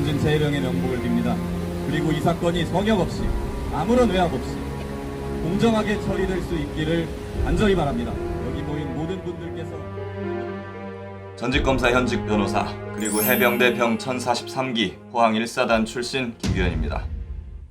김진채 해병의 명복을 빕니다. 그리고 이 사건이 성역 없이 아무런 외압 없이 공정하게 처리될 수 있기를 간절히 바랍니다. 여기 모인 모든 분들께서 전직검사 현직 변호사 그리고 해병대 병 1043기 포항 1사단 출신 김규현입니다.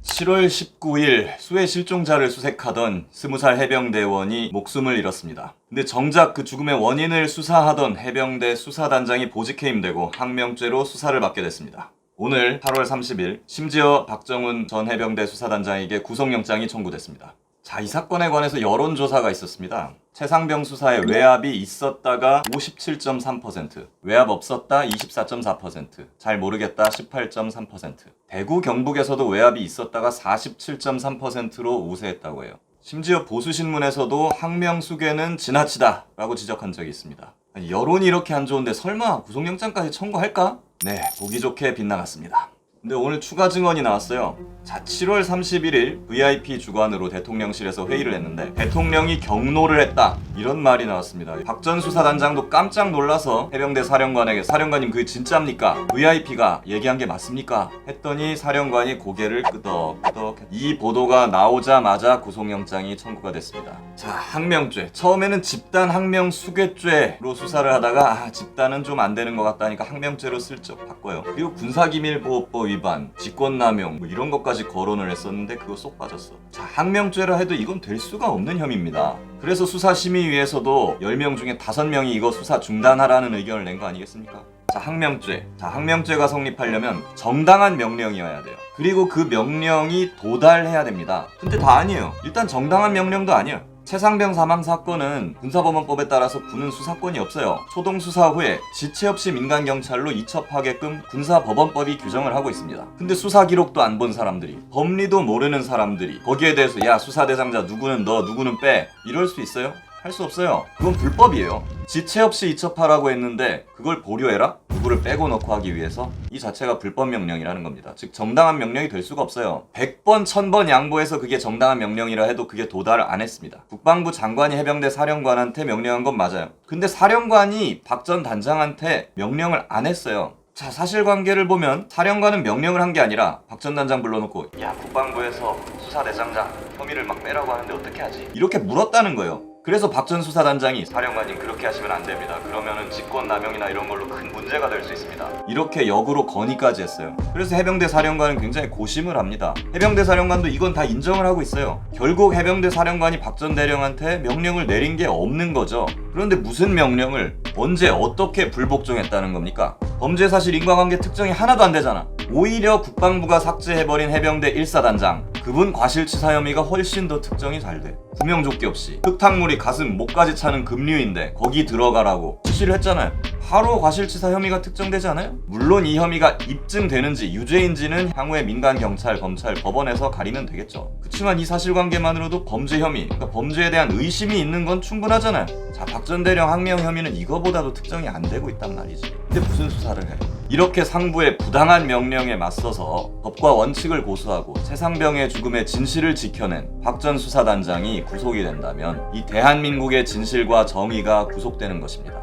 7월 19일 수해 실종자를 수색하던 20살 해병대원이 목숨을 잃었습니다. 근데 정작 그 죽음의 원인을 수사하던 해병대 수사단장이 보직해임되고 항명죄로 수사를 받게 됐습니다. 오늘 8월 30일 심지어 박정훈 전 해병대 수사단장에게 구속영장이 청구됐습니다. 자, 이 사건에 관해서 여론조사가 있었습니다. 최상병 수사에 외압이 있었다가 57.3%, 외압 없었다 24.4%, 잘 모르겠다 18.3%, 대구 경북에서도 외압이 있었다가 47.3%로 우세했다고 해요. 심지어 보수신문에서도 항명수괴는 지나치다 라고 지적한 적이 있습니다. 아니, 여론이 이렇게 안 좋은데 설마 구속영장까지 청구할까? 네, 보기 좋게 빗나갔습니다. 근데 오늘 추가 증언이 나왔어요. 자, 7월 31일 VIP 주관으로 대통령실에서 회의를 했는데 대통령이 경로를 했다 이런 말이 나왔습니다. 박 전 수사단장도 깜짝 놀라서 해병대 사령관에게 사령관님 그게 진짜입니까? VIP가 얘기한 게 맞습니까? 했더니 사령관이 고개를 끄덕끄덕. 이 보도가 나오자마자 구속영장이 청구가 됐습니다. 자, 항명죄. 처음에는 집단 항명 수괴죄로 수사를 하다가 집단은 좀 안 되는 것 같다니까 항명죄로 슬쩍 바꿔요. 그리고 군사기밀보호법 위반, 직권남용 뭐 이런 것까지 거론을 했었는데 그거 쏙 빠졌어. 자, 항명죄라 해도 이건 될 수가 없는 혐의입니다. 그래서 수사심의위에서도 10명 중에 5명이 이거 수사 중단하라는 의견을 낸 거 아니겠습니까? 자, 항명죄. 자, 항명죄가 성립하려면 정당한 명령이어야 돼요. 그리고 그 명령이 도달해야 됩니다. 근데 다 아니에요. 일단 정당한 명령도 아니에요. 최상병 사망 사건은 군사법원법에 따라서 군은 수사권이 없어요. 초동 수사 후에 지체 없이 민간 경찰로 이첩하게끔 군사법원법이 규정을 하고 있습니다. 근데 수사 기록도 안 본 사람들이, 법리도 모르는 사람들이 거기에 대해서 야, 수사 대상자 누구는 넣어 누구는 빼 이럴 수 있어요? 할 수 없어요. 그건 불법이에요. 지체 없이 이첩하라고 했는데 그걸 보류해라? 누구를 빼고 넣고 하기 위해서? 이 자체가 불법 명령이라는 겁니다. 즉 정당한 명령이 될 수가 없어요. 100번 1000번 양보해서 그게 정당한 명령이라 해도 그게 도달을 안 했습니다. 국방부 장관이 해병대 사령관한테 명령한 건 맞아요. 근데 사령관이 박 전 단장한테 명령을 안 했어요. 자, 사실관계를 보면 사령관은 명령을 한 게 아니라 박 전 단장 불러놓고 야, 국방부에서 수사대장장 혐의를 막 빼라고 하는데 어떻게 하지? 이렇게 물었다는 거예요. 그래서 박 전 수사단장이 사령관님 그렇게 하시면 안 됩니다. 그러면은 직권남용이나 이런 걸로 큰 문제가 될 수 있습니다. 이렇게 역으로 건의까지 했어요. 그래서 해병대 사령관은 굉장히 고심을 합니다. 해병대 사령관도 이건 다 인정을 하고 있어요. 결국 해병대 사령관이 박 전 대령한테 명령을 내린 게 없는 거죠. 그런데 무슨 명령을 언제 어떻게 불복종했다는 겁니까? 범죄 사실 인과관계 특정이 하나도 안 되잖아. 오히려 국방부가 삭제해버린 해병대 1사단장 그분 과실치사 혐의가 훨씬 더 특정이 잘 돼. 구명조끼 없이 흙탕물이 가슴 목까지 차는 급류인데 거기 들어가라고 지시를 했잖아요. 바로 과실치사 혐의가 특정되지 않아요? 물론 이 혐의가 입증되는지 유죄인지는 향후에 민간 경찰, 검찰, 법원에서 가리면 되겠죠. 그치만 이 사실관계만으로도 범죄 혐의, 그러니까 범죄에 대한 의심이 있는 건 충분하잖아요. 자, 박 전 대령 항명 혐의는 이거보다도 특정이 안 되고 있단 말이지. 근데 무슨 수사를 해? 이렇게 상부의 부당한 명령에 맞서서 법과 원칙을 고수하고 최상병의 죽음의 진실을 지켜낸 박 전 수사단장이 구속이 된다면 이 대한민국의 진실과 정의가 구속되는 것입니다.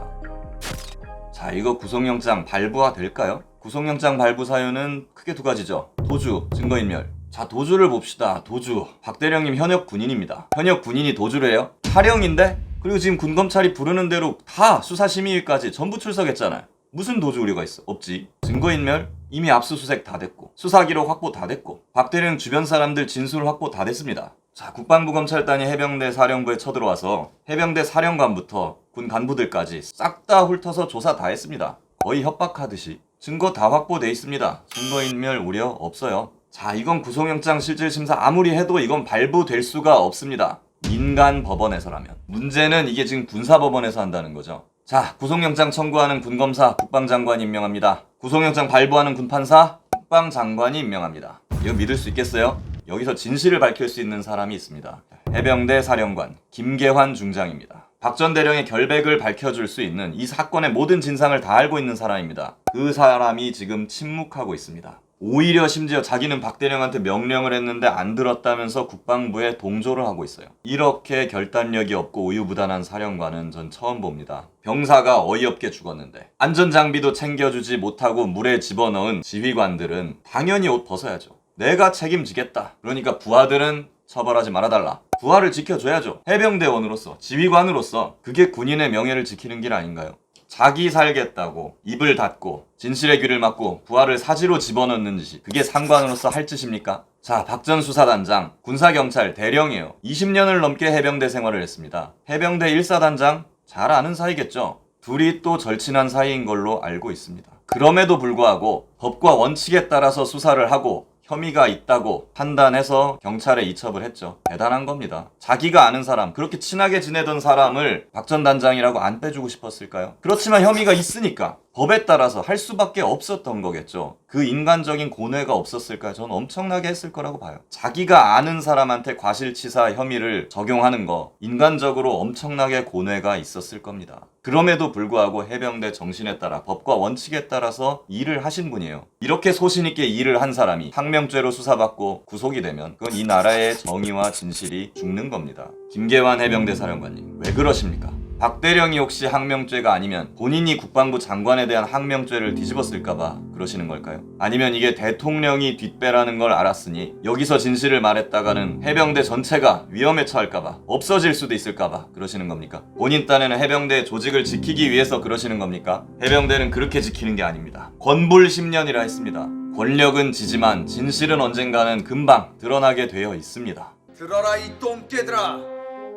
자, 이거 구속영장 발부가 될까요? 구속영장 발부 사유는 크게 두 가지죠. 도주, 증거인멸. 자, 도주를 봅시다. 도주. 박 대령님 현역 군인입니다. 현역 군인이 도주를 해요? 사령인데? 그리고 지금 군검찰이 부르는 대로 다 수사심의위까지 전부 출석했잖아요. 무슨 도주 우려가 있어? 없지. 증거인멸? 이미 압수수색 다 됐고 수사기록 확보 다 됐고 박 대령 주변 사람들 진술 확보 다 됐습니다. 자, 국방부 검찰단이 해병대 사령부에 쳐들어와서 해병대 사령관부터 군 간부들까지 싹 다 훑어서 조사 다 했습니다. 거의 협박하듯이 증거 다 확보돼 있습니다. 증거인멸 우려 없어요. 자, 이건 구속영장 실질심사 아무리 해도 이건 발부될 수가 없습니다. 민간 법원에서라면. 문제는 이게 지금 군사법원에서 한다는 거죠. 자, 구속영장 청구하는 군검사 국방장관이 임명합니다. 구속영장 발부하는 군판사 국방장관이 임명합니다. 이거 믿을 수 있겠어요? 여기서 진실을 밝힐 수 있는 사람이 있습니다. 해병대 사령관 김계환 중장입니다. 박 전 대령의 결백을 밝혀줄 수 있는 이 사건의 모든 진상을 다 알고 있는 사람입니다. 그 사람이 지금 침묵하고 있습니다. 오히려 심지어 자기는 박대령한테 명령을 했는데 안 들었다면서 국방부에 동조를 하고 있어요. 이렇게 결단력이 없고 우유부단한 사령관은 전 처음 봅니다. 병사가 어이없게 죽었는데 안전장비도 챙겨주지 못하고 물에 집어넣은 지휘관들은 당연히 옷 벗어야죠. 내가 책임지겠다. 그러니까 부하들은 처벌하지 말아달라. 부하를 지켜줘야죠. 해병대원으로서, 지휘관으로서. 그게 군인의 명예를 지키는 길 아닌가요? 자기 살겠다고 입을 닫고 진실의 귀를 막고 부하를 사지로 집어넣는 짓이 그게 상관으로서 할 짓입니까? 자, 박 전 수사단장, 군사경찰 대령이에요. 20년을 넘게 해병대 생활을 했습니다. 해병대 1사단장 잘 아는 사이겠죠? 둘이 또 절친한 사이인 걸로 알고 있습니다. 그럼에도 불구하고 법과 원칙에 따라서 수사를 하고 혐의가 있다고 판단해서 경찰에 이첩을 했죠. 대단한 겁니다. 자기가 아는 사람, 그렇게 친하게 지내던 사람을 박 전 단장이라고 안 빼주고 싶었을까요? 그렇지만 혐의가 있으니까 법에 따라서 할 수밖에 없었던 거겠죠. 그 인간적인 고뇌가 없었을까요? 저는 엄청나게 했을 거라고 봐요. 자기가 아는 사람한테 과실치사 혐의를 적용하는 거 인간적으로 엄청나게 고뇌가 있었을 겁니다. 그럼에도 불구하고 해병대 정신에 따라 법과 원칙에 따라서 일을 하신 분이에요. 이렇게 소신 있게 일을 한 사람이 항명죄로 수사받고 구속이 되면 그건 이 나라의 정의와 진실이 죽는 겁니다. 김계환 해병대 사령관님, 왜 그러십니까? 박대령이 혹시 항명죄가 아니면 본인이 국방부 장관에 대한 항명죄를 뒤집었을까봐 그러시는 걸까요? 아니면 이게 대통령이 뒷배라는 걸 알았으니 여기서 진실을 말했다가는 해병대 전체가 위험에 처할까봐 없어질 수도 있을까봐 그러시는 겁니까? 본인 딴에는 해병대의 조직을 지키기 위해서 그러시는 겁니까? 해병대는 그렇게 지키는 게 아닙니다. 권불 10년이라 했습니다. 권력은 지지만 진실은 언젠가는 금방 드러나게 되어 있습니다. 들어라 이 똥개들아.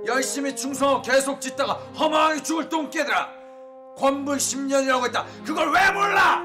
열심히 충성하고 계속 짓다가 허망하게 죽을 똥개들아. 권불 10년이라고 했다. 그걸 왜 몰라?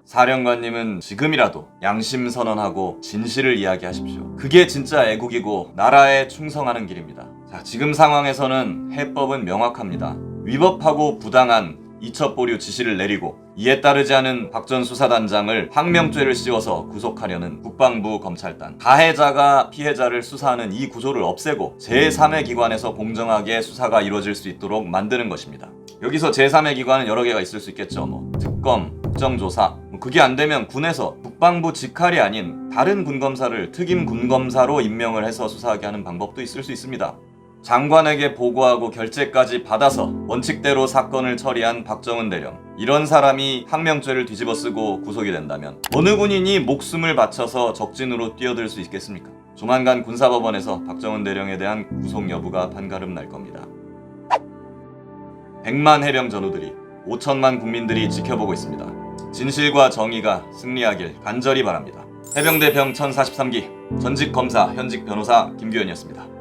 사령관님은 지금이라도 양심 선언하고 진실을 이야기하십시오. 그게 진짜 애국이고 나라에 충성하는 길입니다. 자, 지금 상황에서는 해법은 명확합니다. 위법하고 부당한 이첩보류 지시를 내리고 이에 따르지 않은 박 전 수사단장을 항명죄를 씌워서 구속하려는 국방부 검찰단, 가해자가 피해자를 수사하는 이 구조를 없애고 제3의 기관에서 공정하게 수사가 이루어질 수 있도록 만드는 것입니다. 여기서 제3의 기관은 여러 개가 있을 수 있겠죠. 특검, 국정조사. 그게 안 되면 군에서 국방부 직할이 아닌 다른 군검사를 특임 군검사로 임명을 해서 수사하게 하는 방법도 있을 수 있습니다. 장관에게 보고하고 결재까지 받아서 원칙대로 사건을 처리한 박정은 대령, 이런 사람이 항명죄를 뒤집어쓰고 구속이 된다면 어느 군인이 목숨을 바쳐서 적진으로 뛰어들 수 있겠습니까? 조만간 군사법원에서 박정은 대령에 대한 구속 여부가 판가름 날 겁니다. 100만 해병 전우들이, 5천만 국민들이 지켜보고 있습니다. 진실과 정의가 승리하길 간절히 바랍니다. 해병대 병 1043기 전직 검사 현직 변호사 김규현이었습니다.